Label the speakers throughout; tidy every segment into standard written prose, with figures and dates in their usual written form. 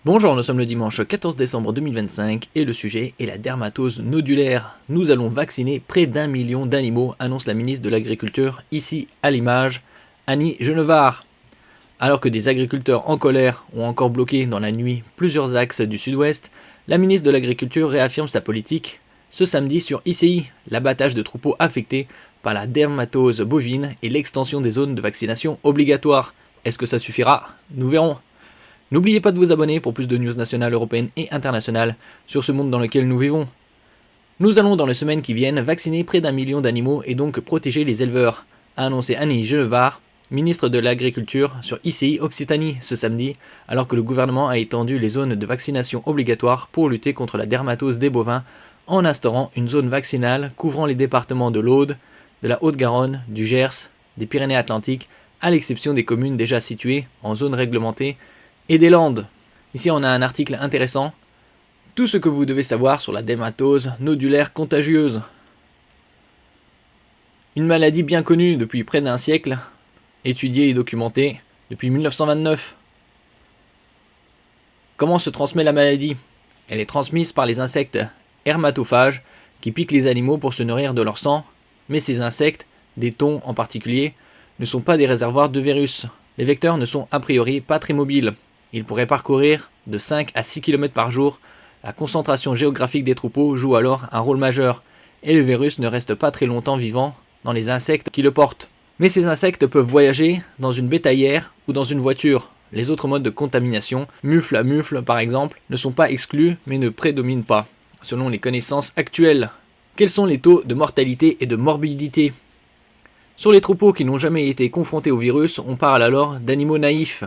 Speaker 1: Bonjour, nous sommes le dimanche 14 décembre 2025 et le sujet est la dermatose nodulaire. Nous allons vacciner près d'1 million d'animaux, annonce la ministre de l'Agriculture, ici à l'image, Annie Genevard. Alors que des agriculteurs en colère ont encore bloqué dans la nuit plusieurs axes du sud-ouest, la ministre de l'Agriculture réaffirme sa politique ce samedi sur ICI, l'abattage de troupeaux affectés par la dermatose bovine et l'extension des zones de vaccination obligatoires. Est-ce que ça suffira? Nous verrons. N'oubliez pas de vous abonner pour plus de news nationales, européennes et internationales sur ce monde dans lequel nous vivons. Nous allons dans les semaines qui viennent vacciner près d'1 million d'animaux et donc protéger les éleveurs, a annoncé Annie Genevard, ministre de l'Agriculture, sur ICI Occitanie ce samedi, alors que le gouvernement a étendu les zones de vaccination obligatoires pour lutter contre la dermatose des bovins en instaurant une zone vaccinale couvrant les départements de l'Aude, de la Haute-Garonne, du Gers, des Pyrénées-Atlantiques, à l'exception des communes déjà situées en zone réglementée et des Landes. Ici on a un article intéressant. Tout ce que vous devez savoir sur la dermatose nodulaire contagieuse. Une maladie bien connue depuis près d'un siècle, étudiée et documentée depuis 1929. Comment se transmet la maladie? Elle est transmise par les insectes hermatophages qui piquent les animaux pour se nourrir de leur sang, mais ces insectes, des thons en particulier, ne sont pas des réservoirs de virus. Les vecteurs ne sont a priori pas très mobiles. Ils pourraient parcourir de 5 à 6 km par jour. La concentration géographique des troupeaux joue alors un rôle majeur, et le virus ne reste pas très longtemps vivant dans les insectes qui le portent. Mais ces insectes peuvent voyager dans une bétaillère ou dans une voiture. Les autres modes de contamination, mufle à mufle par exemple, ne sont pas exclus mais ne prédominent pas, selon les connaissances actuelles. Quels sont les taux de mortalité et de morbidité? Sur les troupeaux qui n'ont jamais été confrontés au virus, on parle alors d'animaux naïfs.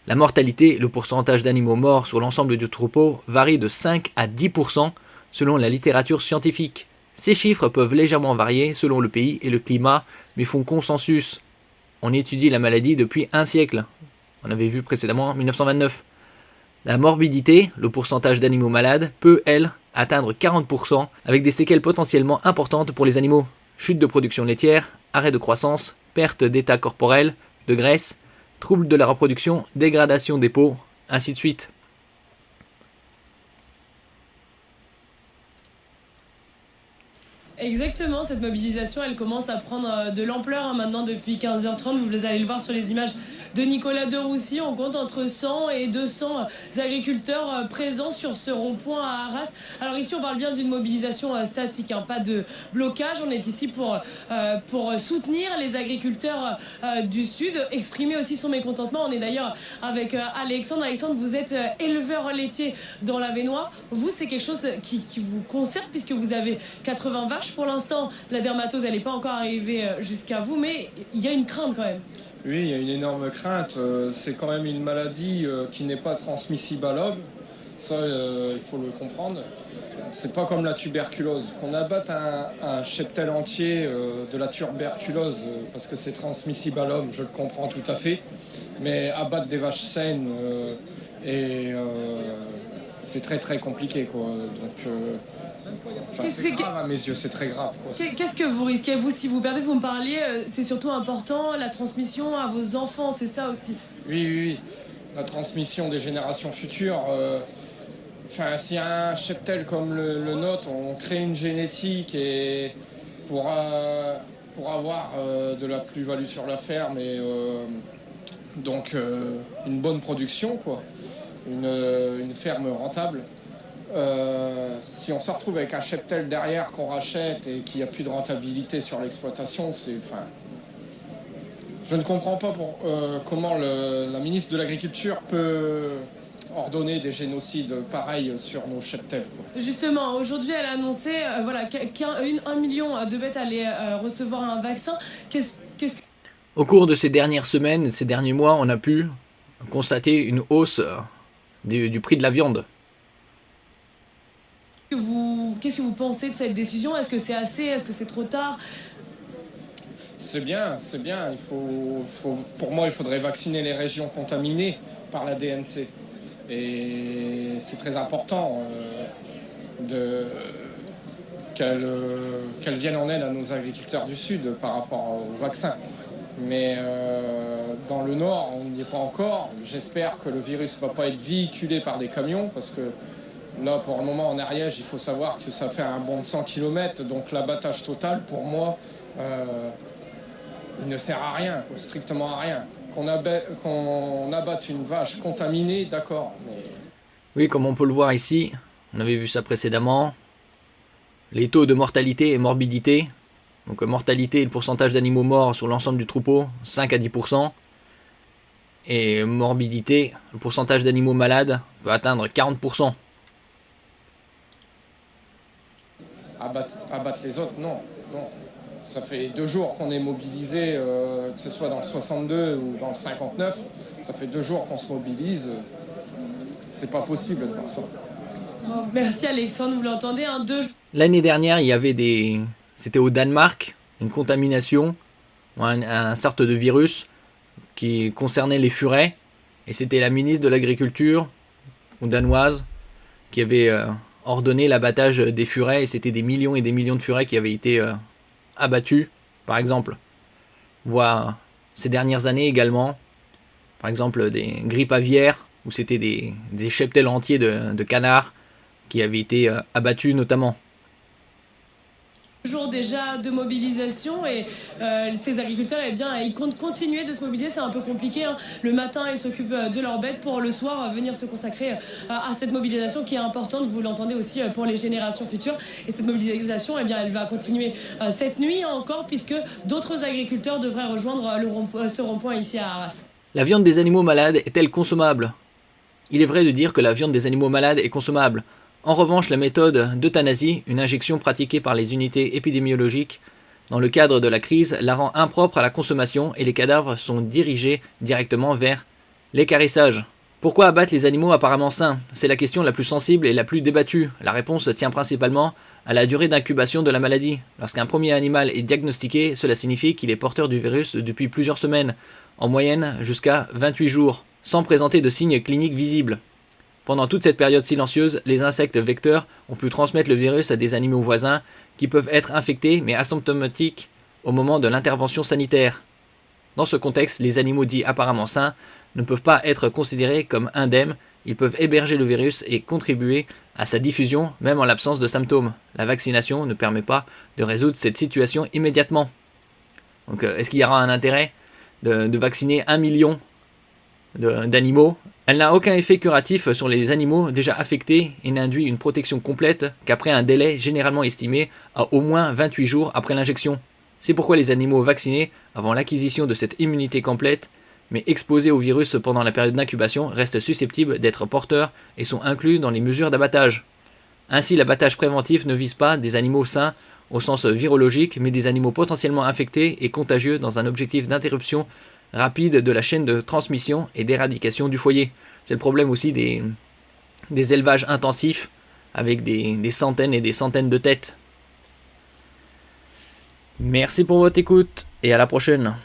Speaker 1: La mortalité, le pourcentage d'animaux morts sur l'ensemble du troupeau, varie de 5 à 10% selon la littérature scientifique. Ces chiffres peuvent légèrement varier selon le pays et le climat, mais font consensus. On étudie la maladie depuis un siècle. On avait vu précédemment 1929. La morbidité, le pourcentage d'animaux malades, peut, elle, atteindre 40% avec des séquelles potentiellement importantes pour les animaux. Chute de production laitière, arrêt de croissance, perte d'état corporel, de graisse, troubles de la reproduction, dégradation des peaux, ainsi de suite.
Speaker 2: Exactement, cette mobilisation, elle commence à prendre de l'ampleur maintenant depuis 15h30. Vous allez le voir sur les images de Nicolas de Roussy. On compte entre 100 et 200 agriculteurs présents sur ce rond-point à Arras. Alors ici, on parle bien d'une mobilisation statique, pas de blocage. On est ici pour soutenir les agriculteurs du Sud, exprimer aussi son mécontentement. On est d'ailleurs avec Alexandre. Alexandre, vous êtes éleveur laitier dans l'Avesnois. Vous, c'est quelque chose qui vous concerne puisque vous avez 80 vaches. Pour l'instant, la dermatose, elle n'est pas encore arrivée jusqu'à vous, mais il y a une crainte quand même.
Speaker 3: Oui, il y a une énorme crainte. C'est quand même une maladie qui n'est pas transmissible à l'homme. Ça, il faut le comprendre. C'est pas comme la tuberculose. Qu'on abatte un cheptel entier de la tuberculose parce que c'est transmissible à l'homme, je le comprends tout à fait. Mais abattre des vaches saines c'est très très compliqué, quoi. C'est grave à mes yeux, c'est très grave, quoi.
Speaker 2: Qu'est-ce que vous risquez, vous, si vous perdez? Vous me parliez, c'est surtout important, la transmission à vos enfants, c'est ça aussi?
Speaker 3: Oui. La transmission des générations futures. Si un cheptel comme le nôtre, on crée une génétique et pour avoir de la plus-value sur la ferme et une bonne production, quoi. Une ferme rentable. Si on se retrouve avec un cheptel derrière qu'on rachète et qu'il n'y a plus de rentabilité sur l'exploitation, je ne comprends pas comment la ministre de l'Agriculture peut ordonner des génocides pareils sur nos cheptels, quoi.
Speaker 2: Justement, aujourd'hui, elle a annoncé qu'1 million de bêtes allaient recevoir un vaccin.
Speaker 1: Au cours de ces dernières semaines, ces derniers mois, on a pu constater une hausse du prix de la viande.
Speaker 2: Qu'est-ce que vous pensez de cette décision? Est-ce que c'est assez? Est-ce que c'est trop tard?
Speaker 3: C'est bien. Pour moi, il faudrait vacciner les régions contaminées par la DNC. Et c'est très important qu'elle vienne en aide à nos agriculteurs du Sud par rapport au vaccin. Mais dans le nord, on n'y est pas encore. J'espère que le virus ne va pas être véhiculé par des camions, parce que là, pour le moment, en Ariège, il faut savoir que ça fait un bond de 100 km, donc l'abattage total, pour moi, il ne sert à rien, strictement à rien. Qu'on abatte une vache contaminée, d'accord, mais...
Speaker 1: Oui, comme on peut le voir ici, on avait vu ça précédemment, les taux de mortalité et morbidité. Donc mortalité, le pourcentage d'animaux morts sur l'ensemble du troupeau, 5 à 10%. Et morbidité, le pourcentage d'animaux malades peut atteindre 40%.
Speaker 3: Abattre les autres, non. Ça fait 2 jours qu'on est mobilisé, que ce soit dans le 62 ou dans le 59. Ça fait 2 jours qu'on se mobilise. C'est pas possible de faire ça.
Speaker 2: Bon, merci Alexandre, vous l'entendez, hein, 2 jours.
Speaker 1: L'année dernière, il y avait c'était au Danemark, une contamination, un sorte de virus qui concernait les furets. Et c'était la ministre de l'Agriculture, ou danoise, qui avait ordonné l'abattage des furets. Et c'était des millions et des millions de furets qui avaient été abattus, par exemple. Voire ces dernières années également, par exemple des grippes aviaires, où c'était des cheptels entiers de canards qui avaient été abattus notamment.
Speaker 2: Jours déjà de mobilisation et ces agriculteurs, eh bien, ils comptent continuer de se mobiliser. C'est un peu compliqué, hein. Le matin, ils s'occupent de leurs bêtes pour le soir venir se consacrer à cette mobilisation qui est importante. Vous l'entendez aussi pour les générations futures. Et cette mobilisation, eh bien, elle va continuer cette nuit encore, puisque d'autres agriculteurs devraient rejoindre ce rond-point ici à Arras.
Speaker 1: La viande des animaux malades est-elle consommable ? Il est vrai de dire que la viande des animaux malades est consommable. En revanche, la méthode d'euthanasie, une injection pratiquée par les unités épidémiologiques dans le cadre de la crise, la rend impropre à la consommation et les cadavres sont dirigés directement vers l'équarrissage. Pourquoi abattre les animaux apparemment sains ? C'est la question la plus sensible et la plus débattue. La réponse tient principalement à la durée d'incubation de la maladie. Lorsqu'un premier animal est diagnostiqué, cela signifie qu'il est porteur du virus depuis plusieurs semaines, en moyenne jusqu'à 28 jours, sans présenter de signes cliniques visibles. Pendant toute cette période silencieuse, les insectes vecteurs ont pu transmettre le virus à des animaux voisins qui peuvent être infectés mais asymptomatiques au moment de l'intervention sanitaire. Dans ce contexte, les animaux dits apparemment sains ne peuvent pas être considérés comme indemnes, ils peuvent héberger le virus et contribuer à sa diffusion même en l'absence de symptômes. La vaccination ne permet pas de résoudre cette situation immédiatement. Donc est-ce qu'il y aura un intérêt de vacciner 1 million d'animaux ? Elle n'a aucun effet curatif sur les animaux déjà affectés et n'induit une protection complète qu'après un délai généralement estimé à au moins 28 jours après l'injection. C'est pourquoi les animaux vaccinés avant l'acquisition de cette immunité complète, mais exposés au virus pendant la période d'incubation, restent susceptibles d'être porteurs et sont inclus dans les mesures d'abattage. Ainsi, l'abattage préventif ne vise pas des animaux sains au sens virologique, mais des animaux potentiellement infectés et contagieux dans un objectif d'interruption rapide de la chaîne de transmission et d'éradication du foyer. C'est le problème aussi des élevages intensifs avec des centaines et des centaines de têtes. Merci pour votre écoute et à la prochaine.